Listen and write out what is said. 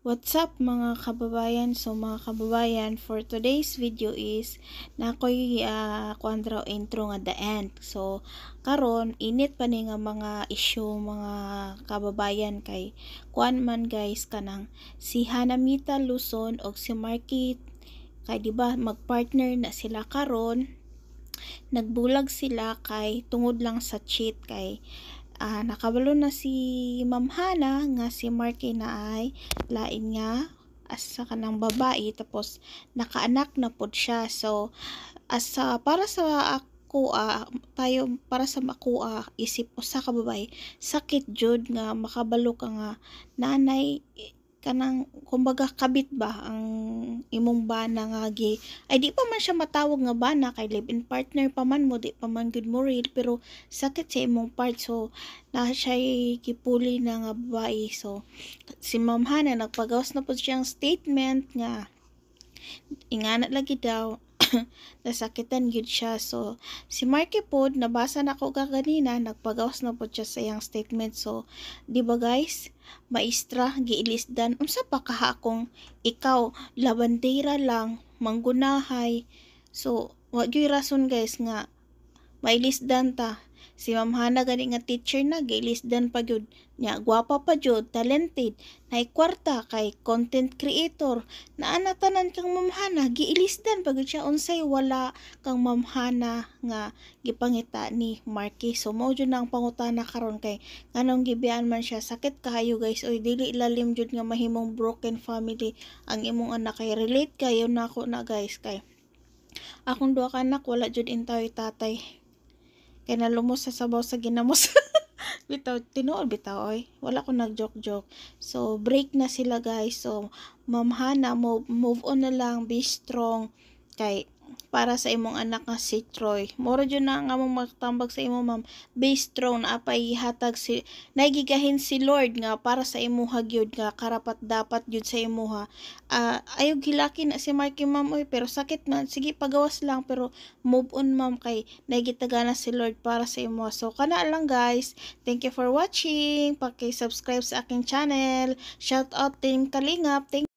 What's up mga kababayan? So mga kababayan, for today's video is na ako'y kuandraw intro nga the end. So karon init pa ni nga mga issue mga kababayan kay kuan man guys kanang si Hanamita Luzon og si Marky kay diba magpartner na sila karon, nagbulag sila kay tungod lang sa cheat kay nakabalo na si Ma'am Hana nga si Marky na ay lain nga asa kanang babae tapos nakaanak na pod siya. So para sa ako para sa ako isip usa ka babae sakit jud nga makabalo ka nga nanay kanang kumbaga kabit ba ang imong bana nga ay di pa man siya matawag nga bana kay live-in partner pa man mo, di pa man good mo real, pero sakit sa imong part. So na siya kipuli na nga babae. So si Ma'am Hana nagpagawas na po siyang statement nga ingana lagi daw nasakitan gyud siya. So si Marky pod nabasa na ko ganina nagpagawas na pod siya sa iyang statement. So di ba guys, maestra giilisdan unsa pa kaha akong ikaw labandera lang manggunahay. So wa gyud rason guys nga mailisdan ta. Si Ma'am Hana gani nga teacher na gilisdan pa gyud nya, gwapa pa gyud, talented, nay kwarta kay content creator. Naa tanan kang Ma'am Hana giilisdan pa gyud siya unsay wala kang Ma'am Hana nga gipangita ni Marky. So mao jud na ang pangutana karon kay nganong gibiyan man siya, sakit kayo guys. Oy dili ilalim jud nga mahimong broken family ang imong anak kay relate kayo nako na guys kay akong duha ka anak wala jud intaw tatay kay nalumos sa sabaw sa ginamos. Bitaw tinuod bitaw oy, wala ko nag-joke. So break na sila guys. So Ma'am Hana move on na lang, be strong kay para sa imong anak nga si Troy. Moro jud na nga mong magtambag sa imo ma'am, be strong na apay hatag si nagigahin si Lord nga para sa imuha gyud nga karapat dapat gyud sa imuha. Ayaw gilaki na si Marky ma'am oy, pero sakit man, sige pagawas lang pero move on ma'am kay nagitagana si Lord para sa imo. So kana lang guys, thank you for watching, paki-subscribe sa aking channel. Shout out Team Kalingap. Thank